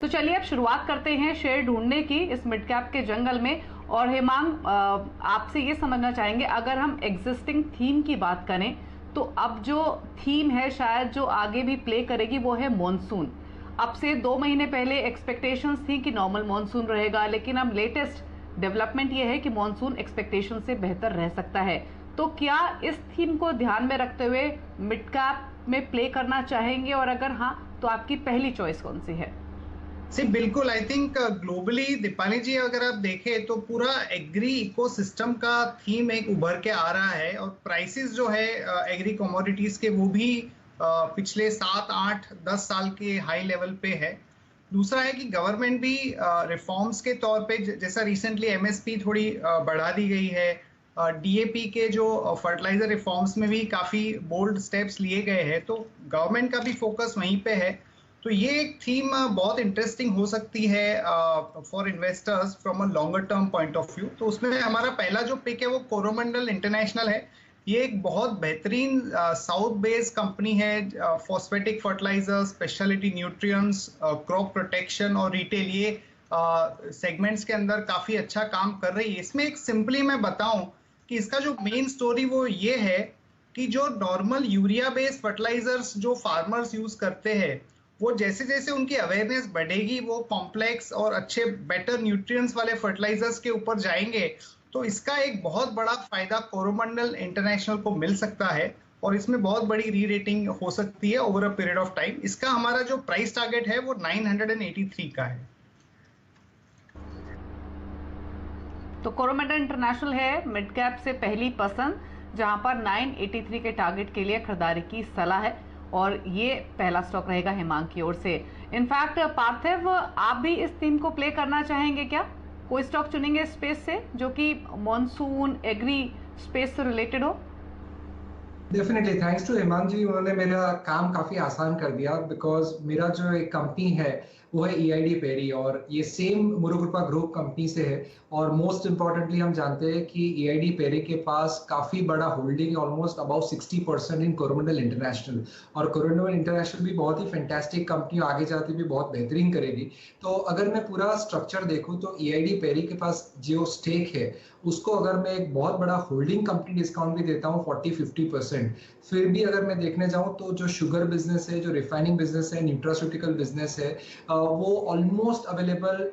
तो चलिए अब शुरुआत करते हैं शेयर ढूंढने की इस मिड कैप के जंगल में। और हेमांग, आपसे ये समझना चाहेंगे, अगर हम एग्जिस्टिंग थीम की बात करें तो अब जो थीम है शायद जो आगे भी प्ले करेगी वो है मॉनसून। अब से 2 महीने पहले एक्सपेक्टेशंस थी कि नॉर्मल मॉनसून रहेगा, लेकिन अब लेटेस्ट डेवलपमेंट ये है कि मॉनसून एक्सपेक्टेशन से बेहतर रह सकता है। तो क्या इस थीम को ध्यान में रखते हुए मिड कैप में प्ले करना चाहेंगे, और अगर हाँ तो आपकी पहली चॉइस कौन सी है? बिल्कुल। आई थिंक ग्लोबली दीपाली जी, अगर आप देखें तो पूरा एग्री इकोसिस्टम का थीम एक उभर के आ रहा है, और प्राइसेस जो है एग्री कमोडिटीज के वो भी पिछले 7 8 10 साल के हाई लेवल पे है। दूसरा है कि गवर्नमेंट भी रिफॉर्म्स के तौर पे, जैसा रिसेंटली एमएसपी थोड़ी बढ़ा दी गई है, डीएपी के जो फर्टिलाइजर रिफॉर्म्स में भी काफी बोल्ड स्टेप्स लिए गए हैं, तो गवर्नमेंट का भी फोकस वहीं पे है। तो ये एक थीम बहुत इंटरेस्टिंग हो सकती है for investors from a longer term point of view. तो उसमें हमारा पहला जो पिक है वो कोरोमंडल इंटरनेशनल है। ये एक बहुत बेहतरीन साउथ बेस्ड कंपनी है, phosphatic fertiliser, speciality nutrients, crop protection और रिटेल, ये सेगमेंट्स के अंदर काफी अच्छा काम कर रही है। इसमें एक सिंपली मैं बताऊं कि इसका जो मेन स्टोरी वो ये है कि जो नॉर्मल यूरिया बेस्ड फर्टिलाइजर्स जो फार्मर्स यूज करते हैं, वो जैसे जैसे उनकी अवेयरनेस बढ़ेगी वो कॉम्प्लेक्स और अच्छे बेटर न्यूट्रिएंट्स वाले फर्टिलाइजर्स के ऊपर जाएंगे। तो इसका एक बहुत बड़ा फायदा कोरोमंडल इंटरनेशनल को मिल सकता है, और इसमें बहुत बड़ी री रेटिंग हो सकती है over a period of time. इसका हमारा जो प्राइस टारगेट है वो 983 का है। तो कोरोमंडल इंटरनेशनल है मिड कैप से पहली पसंद, जहां पर 983 के टारगेट के लिए खरीदारी की सलाह है, और ये पहला स्टॉक रहेगा हेमांग की ओर से। इनफैक्ट पार्थिव, आप भी इस थीम को प्ले करना चाहेंगे क्या? कोई स्टॉक चुनेंगे स्पेस से जो कि मॉनसून एग्री स्पेस से रिलेटेड हो? डेफिनेटली थैंक्स टू हेमांग जी, उन्होंने मेरा काम काफी आसान कर दिया। बिकॉज मेरा जो एक कंपनी है वो है ईआईडी पेरी, और ये सेम मुरुगुपा ग्रुप कंपनी से है। और मोस्ट इंपॉर्टेंटली हम जानते हैं कि ईआईडी पेरी के पास काफी बड़ा होल्डिंग है, almost about 60% in Coromandel international. और कोरोमंडल इंटरनेशनल भी बहुत ही फैंटास्टिक कंपनी, आगे जाती भी बहुत बेहतरीन करेगी। तो अगर मैं पूरा स्ट्रक्चर देखूं तो ईआईडी पेरी के पास जो स्टेक है उसको अगर मैं एक बहुत बड़ा होल्डिंग कंपनी डिस्काउंट भी देता हूँ 40-50%, फिर भी अगर मैं देखने जाऊं तो जो शुगर बिजनेस है, जो रिफाइनिंग बिजनेस है, न्यूट्रास्यूटिकल बिजनेस है, वो almost available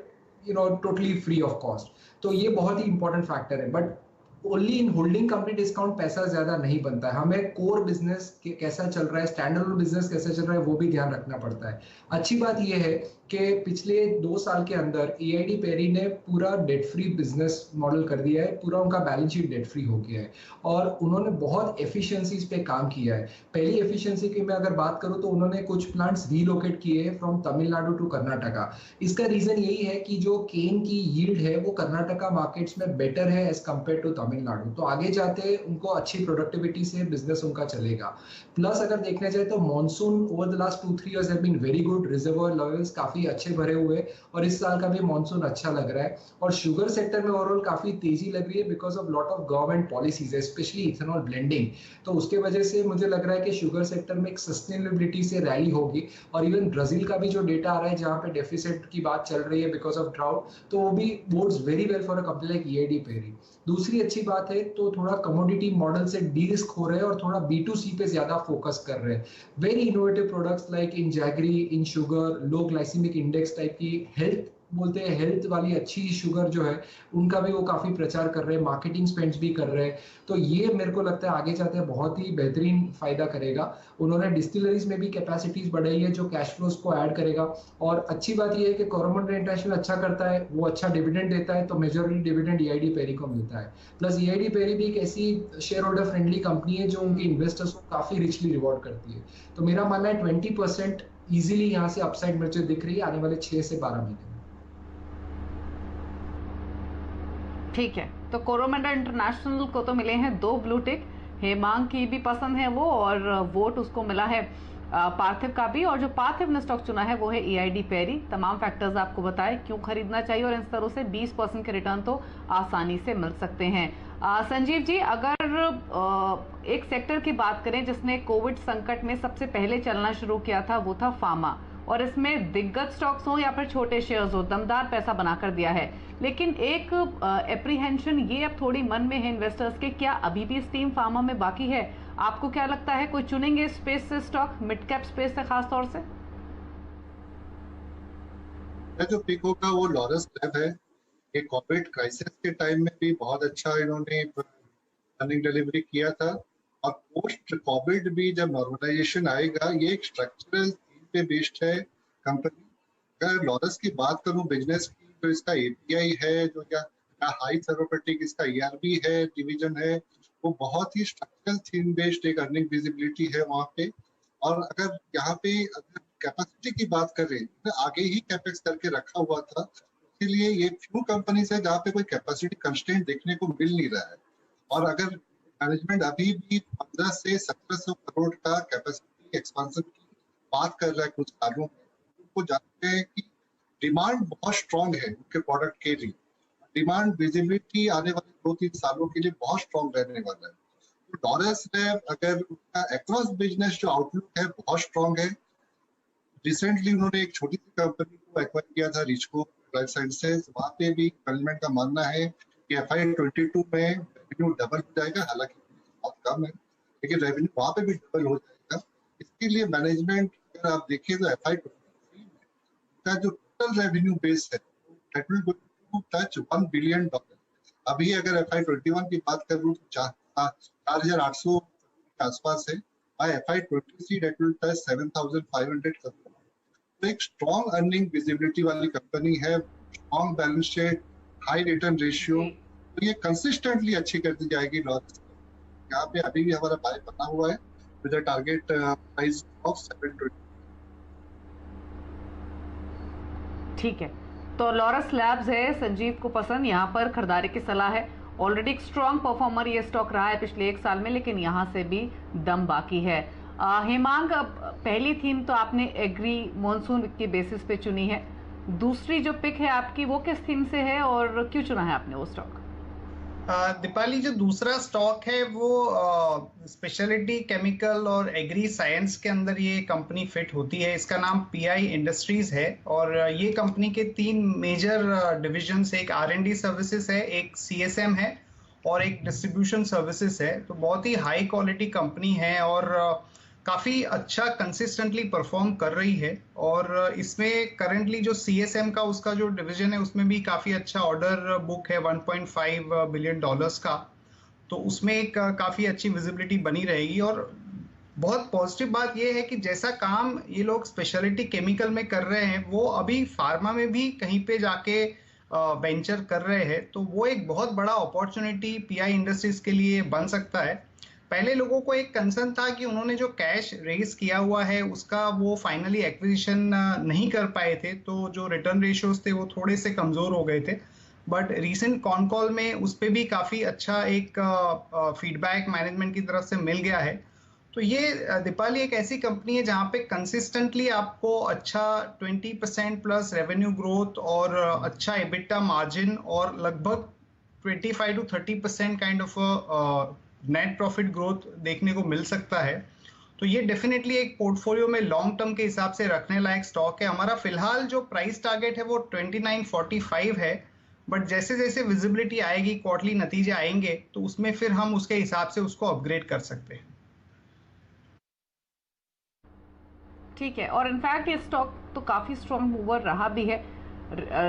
totally free of cost. तो ये बहुत ही इंपॉर्टेंट फैक्टर है। But only in holding company discount पैसा ज्यादा नहीं बनता है, हमें कोर बिजनेस कैसा चल रहा है, स्टैंड अलोन बिजनेस कैसा चल रहा है, वो भी ध्यान रखना पड़ता है। अच्छी बात यह है कि पिछले 2 साल के अंदर ईआईडी पेरी ने पूरा डेट फ्री बिजनेस मॉडल कर दिया है, पूरा उनका बैलेंस शीट डेट फ्री हो गया है, और उन्होंने बहुत एफिशिएंसीज पे काम किया है। पहली एफिशिएंसी की मैं अगर बात करूं तो उन्होंने कुछ प्लांट्स रीलोकेट किए हैं फ्रॉम तमिलनाडु टू कर्नाटका। इसका रीजन यही है कि जो केन की यील्ड है वो कर्नाटका मार्केट्स में बेटर है एज कंपेयर टू तमिलनाडु, तो आगे जाते उनको अच्छी प्रोडक्टिविटी से बिजनेस उनका चलेगा। प्लस अगर देखने जाए तो monsoon over the last 2-3 years have been very good, reservoir levels काफी अच्छे भरे हुए, और इस साल का भी मॉनसून अच्छा लग रहा है। और शुगर सेक्टर में ओवरऑल काफी तेजी लग रही है because of lot of government policies, specially ethanol blending. तो उसके वजह से मुझे लग रहा है कि शुगर सेक्टर में एक सस्टेनेबिलिटी से रैली होगी। और इवन ब्राजील का भी जो डेटा आ रहा है जहां पे डेफिसिट की बात चल रही है बिकॉज ऑफ ड्राउट, तो वो भी boards very well for a company like EID Parry. दूसरी अच्छी बात है तो थोड़ा कमोडिटी मॉडल से डी रिस्क हो रहे हैं और थोड़ा B2C पे ज्यादा फोकस कर रहे हैं। Very innovative products like in jaggery, in sugar, low glycaemic index type की हेल्थ बोलते हैं, हेल्थ वाली अच्छी शुगर जो है उनका भी वो काफी प्रचार कर रहे हैं, मार्केटिंग स्पेंड्स भी कर रहे हैं। तो ये मेरे को लगता है आगे जाते हैं बहुत ही बेहतरीन फायदा करेगा। उन्होंने डिस्टिलरीज में भी कैपेसिटीज बढ़ाई है जो कैश फ्लोज को ऐड करेगा। और अच्छी बात ये है कि कोरोमंडल इंटरनेशनल अच्छा करता है, वो अच्छा डिविडेंड देता है, तो मेजॉरिटी डिविडेंड ईआईडी पेरी को मिलता है। प्लस ईआईडी पेरी भी एक ऐसी शेयर होल्डर फ्रेंडली कंपनी है जो उनके इन्वेस्टर्स को काफी रिचली रिवॉर्ड करती है। तो मेरा मानना है 20% इजीली यहाँ से अपसाइड मुझे दिख रही है आने वाले 6 से 12 महीने में। ठीक है, तो कोरोमंडल इंटरनेशनल को तो मिले हैं 2 ब्लू टिक, हेमांग की भी पसंद है वो, और वोट उसको मिला है पार्थिव का भी। और जो पार्थिव ने स्टॉक चुना है वो है ईआईडी पेरी। तमाम फैक्टर्स आपको बताए क्यों खरीदना चाहिए, और इन स्तरों से 20% के रिटर्न तो आसानी से मिल सकते हैं। संजीव जी, अगर एक सेक्टर की बात करें जिसने कोविड संकट में सबसे पहले चलना शुरू किया था वो था फार्मा, और इसमें दिग्गज स्टॉक्स हो या फिर छोटे शेयर्स हो, दमदार पैसा बनाकर दिया है। लेकिन एक एप्रीहेंशन ये अब थोड़ी मन में है इन्वेस्टर्स के, क्या अभी भी स्टीम फार्मा में बाकी है? आपको क्या लगता है, कोई चुनेंगे स्पेस से स्टॉक, मिड कैप स्पेस से खास तौर से? जो पिक होगा वो लॉरस लैब है। ये कोविड क्राइसिस के टाइम में भी बहुत अच्छा इन्होंने अर्निंग डिलीवरी किया था, और पोस्ट कोविड भी जब नॉर्मलाइजेशन आएगा, ये एक स्ट्रक्चरल थीम पे बेस्ड है कंपनी। अगर लॉरस की बात करूं बिजनेस की, तो इसका एपीआई है जो या हाई थेराप्यूटिक इसका ईआरबी है, डिवीजन है, वो बहुत ही स्ट्रक्चरल थीम बेस्ड एक अर्निंग विजिबिलिटी है वहाँ पे। और अगर यहाँ पे अगर कैपेसिटी की बात करें तो आगे ही कैपेक्स करके रखा हुआ था, इसीलिए ये फ्यू कंपनीज है जहाँ पे कोई कैपेसिटी कंस्ट्रेंट देखने को मिल नहीं रहा है। और अगर मैनेजमेंट अभी भी 15 से 1700 करोड़ का कैपेसिटी एक्सपांशन की बात कर रहा है कुछ सालों में, उनको जानते हैं कि डिमांड बहुत स्ट्रॉन्ग है उनके प्रोडक्ट के लिए। डिमांड विजिबिलिटी आने वाले 2-3 सालों के लिए बहुत स्ट्रॉन्ग रहने वाला है। तो लॉरस लैब अगर उनका अक्रॉस बिजनेस जो आउटलुक है बहुत स्ट्रॉन्ग है। रिसेंटली उन्होंने एक छोटी सी कंपनी को एक्वायर किया था, रिचको लाइफ साइंसेज। वहाँ पे भी मैनेजमेंट का मानना है कि FY22 में रेवेन्यू डबल हो जाएगा, हालांकि बहुत कम है लेकिन रेवेन्यू वहाँ पे भी डबल हो जाएगा। इसके लिए मैनेजमेंट अगर आप देखिए तो FY23 में का जो टोटल रेवेन्यू बेस है that will go to touch $1 billion. अभी अगर FY21 की बात करूँ तो 4,800 के आसपास है। By FY23 that will touch 7,500 crore. तो एक स्ट्रॉन्ग अर्निंग विजिबिलिटी वाली कंपनी है, strong balance sheet, high return ratio, तो ये कंसिस्टेंटली अच्छी करती जाएगी लॉरस। यहाँ पे अभी भी हमारा बाय बना हुआ है with a target price of 720। ठीक है, तो लॉरस लैब्स है, संजीव को पसंद, यहाँ पर खरीदारी की सलाह है। ऑलरेडी एक स्ट्रॉन्ग परफॉर्मर ये स्टॉक रहा है पिछले 1 साल में, लेकिन यहाँ से भी दम बाकी है। हेमांग, पहली थीम तो आपने एग्री मॉनसून की बेसिस पे चुनी है, दूसरी जो पिक है आपकी वो किस थीम से है और क्यों चुना है आपने वो स्टॉक? दीपाली, जो दूसरा स्टॉक है वो स्पेशलिटी केमिकल और एग्री साइंस के अंदर ये कंपनी फिट होती है। इसका नाम पीआई इंडस्ट्रीज है और ये कंपनी के 3 मेजर डिविजन्स, एक R&D सर्विसेज है, एक CSM है और एक डिस्ट्रीब्यूशन सर्विसेज है। तो बहुत ही हाई क्वालिटी कंपनी है और काफ़ी अच्छा कंसिस्टेंटली परफॉर्म कर रही है। और इसमें करंटली जो CSM का उसका जो डिवीजन है उसमें भी काफ़ी अच्छा ऑर्डर बुक है $1.5 बिलियन का। तो उसमें एक काफ़ी अच्छी विजिबिलिटी बनी रहेगी। और बहुत पॉजिटिव बात यह है कि जैसा काम ये लोग स्पेशलिटी केमिकल में कर रहे हैं वो अभी फार्मा में भी कहीं पे जाके वेंचर कर रहे हैं, तो वो एक बहुत बड़ा अपॉर्चुनिटी पीआई इंडस्ट्रीज के लिए बन सकता है। पहले लोगों को एक कंसर्न था कि उन्होंने जो कैश रेज किया हुआ है उसका वो फाइनली एक्विजिशन नहीं कर पाए थे, तो जो रिटर्न रेशियोज थे वो थोड़े से कमज़ोर हो गए थे। बट रीसेंट कॉन कॉल में उस पर भी काफ़ी अच्छा एक फीडबैक मैनेजमेंट की तरफ से मिल गया है। तो ये दीपाली एक ऐसी कंपनी है जहाँ पे कंसिस्टेंटली आपको अच्छा 20% प्लस रेवेन्यू ग्रोथ और अच्छा एबिटा मार्जिन और लगभग 25 to 30% kind of net profit growth देखने को मिल सकता है। तो ये डेफिनेटली एक पोर्टफोलियो में लॉन्ग टर्म के हिसाब से रखने लायक स्टॉक है। हमारा फिलहाल जो प्राइस टारगेट है वो 2945 है, बट जैसे जैसे विजिबिलिटी आएगी, क्वार्टरली नतीजे आएंगे, तो उसमें फिर हम उसके हिसाब से उसको अपग्रेड कर सकते हैं। ठीक है, और इनफैक्ट ये स्टॉक तो काफ़ी स्ट्रॉन्ग मूवर रहा भी है,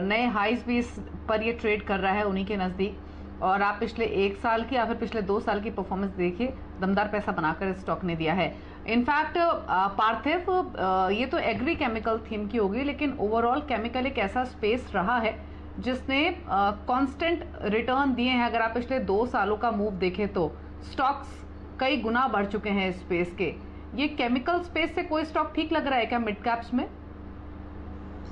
नए हाइज भी इस पर ये ट्रेड कर रहा है उन्हीं के नज़दीक। और आप पिछले 1 साल की या फिर पिछले 2 साल की परफॉर्मेंस देखिए, दमदार पैसा बनाकर इस स्टॉक ने दिया है। इनफैक्ट पार्थिव, ये तो एग्री केमिकल थीम की होगी, लेकिन ओवरऑल केमिकल एक ऐसा स्पेस रहा है जिसने कांस्टेंट रिटर्न दिए हैं। अगर आप पिछले 2 सालों का मूव देखें तो स्टॉक्स कई गुना बढ़ चुके हैं इस स्पेस के। ये केमिकल स्पेस से कोई स्टॉक ठीक लग रहा है क्या मिड कैप्स में?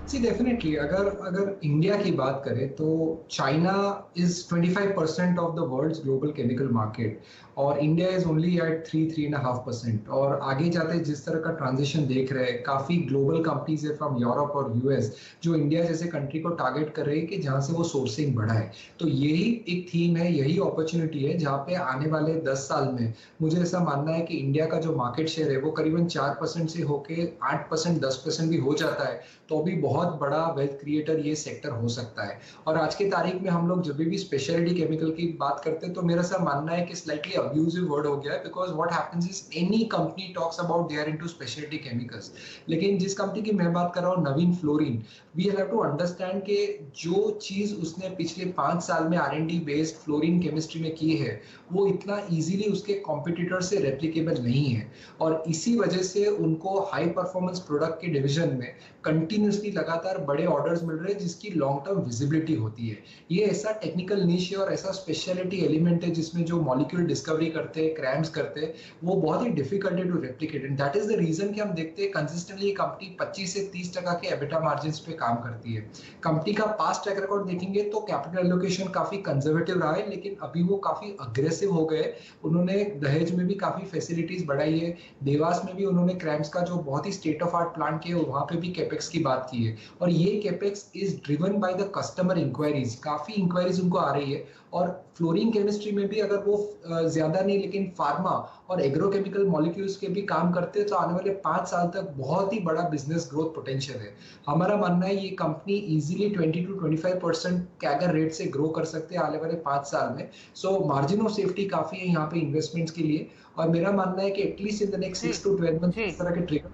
सी डेफिनेटली अगर इंडिया की बात करें तो China is 25% of the world's global chemical market और इंडिया इज ओनली एट 3.5%। और आगे जाते जिस तरह का ट्रांजिशन देख रहे हैं, काफी ग्लोबल कंपनीज है फ्रॉम यूरोप और यूएस जो इंडिया जैसे कंट्री को टारगेट कर रहे हैं कि जहां से वो सोर्सिंग बढ़ाए। तो यही एक थीम है, यही अपॉर्चुनिटी है जहां पे आने वाले 10 साल में मुझे ऐसा मानना है कि इंडिया का जो मार्केट शेयर है वो करीबन 4% से होके 8% 10% भी हो जाता है तो भी बहुत बड़ा वेल्थ क्रिएटर ये सेक्टर हो सकता है। और आज की तारीख में हम लोग जब भी स्पेशलिटी केमिकल की बात करते हैं तो मेरा सा मानना है कि स्लाइटली अब्यूजिव वर्ड हो गया है, because what happens is any company talks about they are into specialty chemicals. लेकिन जिस कंपनी की मैं बात कर रहा हूँ Navin Fluorine, we have to understand कि जो चीज उसने पिछले 5 साल में R&D बेस्ड फ्लोरिन केमिस्ट्री में की है वो इतना इजीली उसके कॉम्पिटिटर से रेप्लिकेबल नहीं है। और इसी वजह से उनको हाई परफॉर्मेंस प्रोडक्ट के डिवीजन में कंटिन्यूसली लगातार बड़े ऑर्डर्स मिल रहे हैं जिसकी लॉन्ग टर्म विजिबिलिटी होती है। ये ऐसा टेक्निकल नीश है और ऐसा स्पेशलिटी एलिमेंट है जिसमें जो मॉलिक्यूल डिस्कवरी करते हैं, क्रैम्स करते हैं, वो बहुत ही डिफिकल्ट है to replicate. And that is the reason कि हम देखते हैं कंसिस्टेंटली कंपनी 25 से 30% के एबिटा मार्जिन पे काम करती है। कंपनी का पास्ट ट्रैक रिकॉर्ड देखेंगे तो कैपिटल एलोकेशन काफी कंजर्वेटिव रहा है, लेकिन अभी वो काफी अग्रेसिव हो गए। उन्होंने दहेज में भी काफी फैसिलिटीज बढ़ाई है, देवास में भी उन्होंने क्रैम्स का जो बहुत ही स्टेट ऑफ आर्ट प्लांट किया है वहां पे भी कैपेक्स की बात की है। और ये capex is driven by the customer enquiries, काफी इंक्वायरीज उनको आ रही है। और फ्लोरीन केमिस्ट्री में भी अगर वो ज्यादा नहीं लेकिन फार्मा और एग्रोकेमिकल मॉलिक्यूल्स के भी काम करते हैं तो आने वाले 5 साल तक बहुत ही बड़ा बिजनेस ग्रोथ पोटेंशियल है। हमारा मानना है ये company easily 20 to 25% CAGR rate से ग्रो कर सकते हैं आने वाले 5 साल में। सो मार्जिन ऑफ सेफ्टी काफी है यहाँ पे इन्वेस्टमेंट्स के लिए। और मेरा मानना है कि at least in the next 6 to 12 month इस तरह के ट्रिगर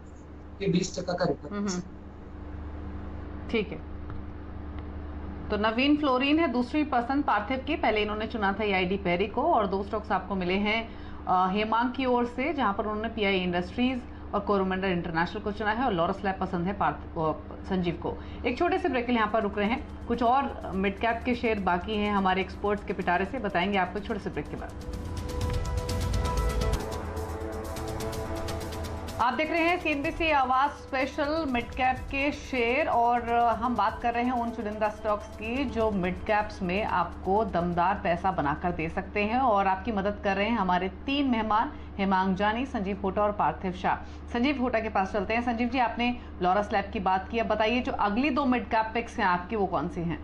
के 20% का रिटर्न। ठीक है, तो नवीन फ्लोरीन है दूसरी पसंद पार्थिव की। पहले इन्होंने चुना था EID पेरी को और 2 स्टॉक्स आपको मिले हैं हेमांग की ओर से, जहां पर उन्होंने PI इंडस्ट्रीज और कोरोमंडल इंटरनेशनल को चुना है और लॉरस लैब पसंद है संजीव को। एक छोटे से ब्रेक के लिए यहाँ पर रुक रहे हैं। कुछ और मिड कैप के शेयर बाकी हैं हमारे एक्सपर्ट्स के पिटारे से, बताएंगे आपको छोटे से ब्रेक के बाद। आप देख रहे हैं CNBC आवाज स्पेशल मिड कैप के शेयर और हम बात कर रहे हैं उन चुनिंदा स्टॉक्स की जो मिड कैप्स में आपको दमदार पैसा बनाकर दे सकते हैं। और आपकी मदद कर रहे हैं हमारे 3 मेहमान, हेमांग जानी, संजीव होटा और पार्थिव शाह। संजीव होटा के पास चलते हैं। संजीव जी, आपने लॉरस लैब की बात की, अब बताइए जो अगली 2 मिड कैप पिक्स हैं आपकी वो कौन सी हैं?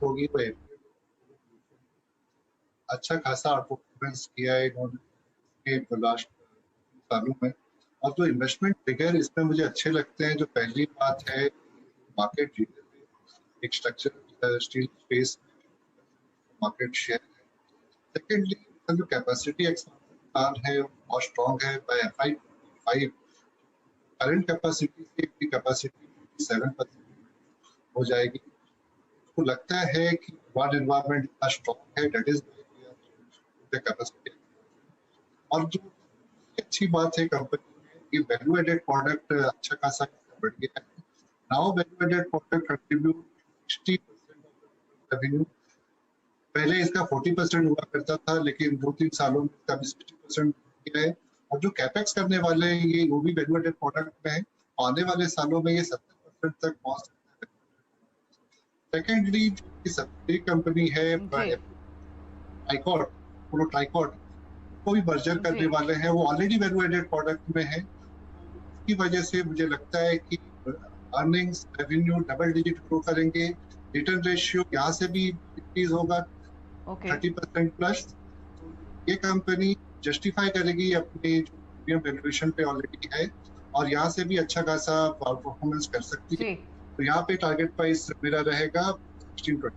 होगी अच्छा खासा परफॉर्मेंस किया है इन्होंने लास्ट सालों में। और जो इन्वेस्टमेंट फिगर इसमें मुझे अच्छे लगते हैं, जो पहली बात है मार्केट लीडर है, एक structure steel space market share है। सेकेंडली जो कैपेसिटी एक्सपांशन है बहुत स्ट्रॉन्ग है। बाय FY25 करंट कैपेसिटी से की कैपेसिटी 7% हो जाएगी। तो लगता है कि वर्ल्ड एनवायरनमेंट इतना स्ट्रॉन्ग है, दैट इज कैपेसिटी। और जो अच्छी बात है कंपनी में कि वैल्यू एडेड प्रोडक्ट अच्छा खासा बढ़ गया है। Now value added product contribute 60% of revenue. पहले इसका 40% हुआ करता था, लेकिन 2-3 सालों में इसका 60% किया है। और जो कैपेक्स करने वाले हैं ये वो भी वैल्यू एडेड प्रोडक्ट में है। आने वाले सालों में ये 70% तक पहुंच सकता है। सेकेंडली जो सबसे कंपनी है ट्राइकॉट को भी मर्जर करने वाले हैं, वो ऑलरेडी वैल्यू एडेड प्रोडक्ट में है। इसकी वजह से मुझे लगता है कि earnings revenue double digit grow करेंगे। रिटर्न रेशियो यहाँ से भी इंक्रीज होगा 30% प्लस। ये कंपनी जस्टिफाई करेगी अपनी जो प्रीमियम वैल्यूएशन पे ऑलरेडी है और यहाँ से भी अच्छा खासा परफॉर्मेंस कर सकती है। तो यहाँ पे टारगेट प्राइस मेरा रहेगा 1620।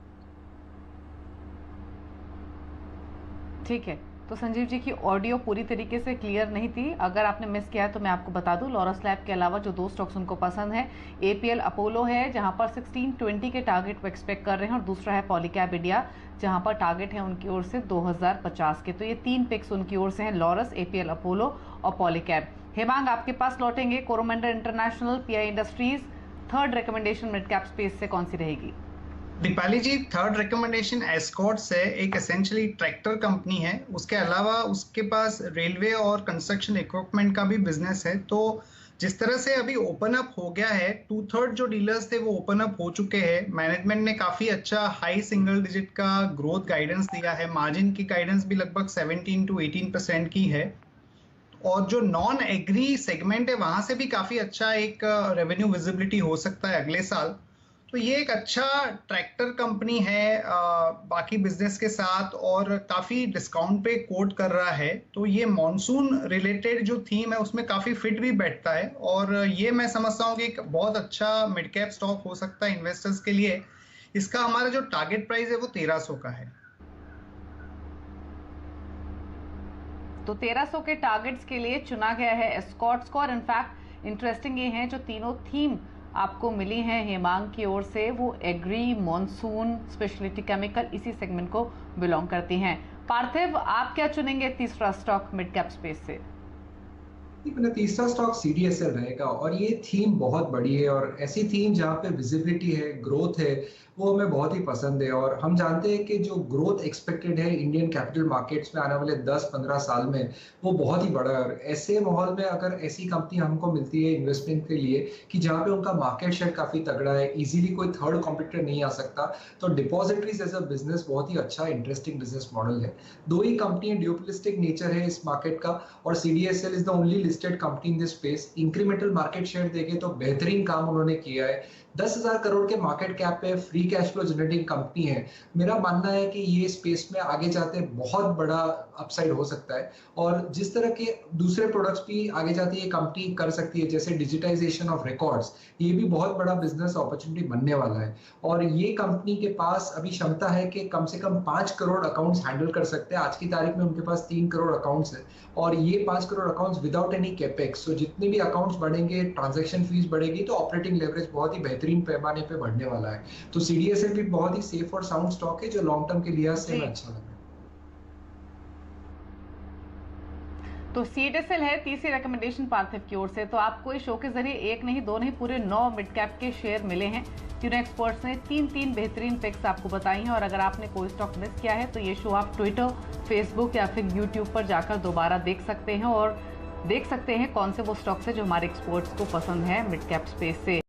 ठीक है, तो संजीव जी की ऑडियो पूरी तरीके से क्लियर नहीं थी। अगर आपने मिस किया है तो मैं आपको बता दूं, लॉरस लैब के अलावा जो 2 स्टॉक्स उनको पसंद है, APL अपोलो है जहां पर 1620 के टारगेट को एक्सपेक्ट कर रहे हैं और दूसरा है पॉलीकैब इंडिया जहां पर टारगेट है उनकी ओर से 2050 के। तो ये 3 पिक्स उनकी ओर से हैं, लॉरस, APL अपोलो और पॉलीकैब। हेमांग आपके पास लौटेंगे, Coromandel international, PI industries, third recommendation mid cap space से कौन सी रहेगी? दीपाली जी, थर्ड रिकमेंडेशन एस्कॉर्ट्स है, एक एसेंशियली ट्रैक्टर कंपनी है। उसके अलावा उसके पास रेलवे और कंस्ट्रक्शन इक्विपमेंट का भी बिजनेस है। तो जिस तरह से अभी ओपन अप हो गया है, 2/3 जो डीलर्स थे वो ओपन अप हो चुके हैं। मैनेजमेंट ने काफी अच्छा हाई सिंगल डिजिट का ग्रोथ गाइडेंस दिया है, मार्जिन की गाइडेंस भी लगभग 17 to 18% की है, और जो नॉन एग्री सेगमेंट है वहां से भी काफी अच्छा एक रेवेन्यू विजिबिलिटी हो सकता है अगले साल। तो ये एक अच्छा ट्रैक्टर कंपनी है बाकी बिजनेस के साथ, और काफी डिस्काउंट पे कोट कर रहा है। तो ये मॉनसून रिलेटेड जो थीम है उसमें काफी फिट भी बैठता है, और ये मैं समझता हूँ कि एक बहुत अच्छा मिड कैप स्टॉक हो सकता है इन्वेस्टर्स के लिए। इसका हमारा जो टारगेट प्राइस है वो 1300 का है। तो 1300 के टारगेट्स के लिए चुना गया है एस्कॉर्ट्स को। और इनफैक्ट इंटरेस्टिंग ये है जो तीनों थीम आपको मिली हैं हेमांग की ओर से, वो एग्री, मॉनसून, स्पेशलिटी केमिकल इसी सेगमेंट को बिलोंग करती हैं। पार्थिव, आप क्या चुनेंगे तीसरा स्टॉक मिड कैप स्पेस से? मेरा तीसरा स्टॉक CDSL रहेगा, और ये थीम बहुत बड़ी है, और ऐसी थीम जहाँ पे विजिबिलिटी है, ग्रोथ है, वो हमें बहुत ही पसंद है। और हम जानते हैं कि जो ग्रोथ एक्सपेक्टेड है इंडियन कैपिटल मार्केट्स में आने वाले 10-15 साल में, वो बहुत ही बड़ा है। और ऐसे माहौल में अगर ऐसी कंपनी हमको मिलती है इन्वेस्टमेंट के लिए कि जहाँ पे उनका मार्केट शेयर काफी तगड़ा है, इजीली कोई थर्ड कॉम्पिटिटर नहीं आ सकता, तो डिपॉजिटरीज एज अ बिजनेस बहुत ही अच्छा इंटरेस्टिंग बिजनेस मॉडल है। दो ही कंपनी ड्यूपलिस्टिक नेचर है इस मार्केट का, और CDSL is the only listed company in this space. Incremental market share देखें तो बेहतरीन काम उन्होंने किया है। 10,000 करोड़ के मार्केट कैप पे free cash flow generating company है। मेरा मानना है कि ये स्पेस में आगे जाते बहुत बड़ा अपसाइड हो सकता है, और जिस तरह के दूसरे प्रोडक्ट्स भी आगे जाते ये कंपनी कर सकती है, जैसे डिजिटाइजेशन ऑफ रिकॉर्ड्स, ये भी बहुत बड़ा बिजनेस अपॉर्चुनिटी बनने वाला है। और ये कंपनी के पास अभी क्षमता है कि कम से कम 5 करोड़ अकाउंट्स हैंडल कर सकते हैं। आज की तारीख में उनके पास 3 करोड़ अकाउंट्स है, और ये 5 crore accounts without any capex. तो जितने भी अकाउंट्स बढ़ेंगे, ट्रांजैक्शन फीस बढ़ेगी, तो ऑपरेटिंग लेवरेज बहुत ही बेहतरीन पैमाने पे बढ़ने वाला है। तो CDSL भी बहुत ही सेफ और साउंड स्टॉक है जो लॉन्ग टर्म के लिहाज से हमें अच्छा लगा। तो CDSL है तीसरी रिकमेंडेशन पार्थिव की ओर से। तो आपको इस शो के जरिए एक नहीं, दो नहीं, पूरे 9 मिड कैप के शेयर मिले हैं। तीनों एक्सपर्ट्स ने 3 बेहतरीन पिक्स आपको बताई हैं, और अगर आपने कोई स्टॉक मिस किया है तो ये शो आप ट्विटर, फेसबुक या फिर यूट्यूब पर जाकर दोबारा देख सकते हैं, और देख सकते हैं कौन से वो स्टॉक्स है जो हमारे एक्सपर्ट्स को पसंद है मिड कैप स्पेस से।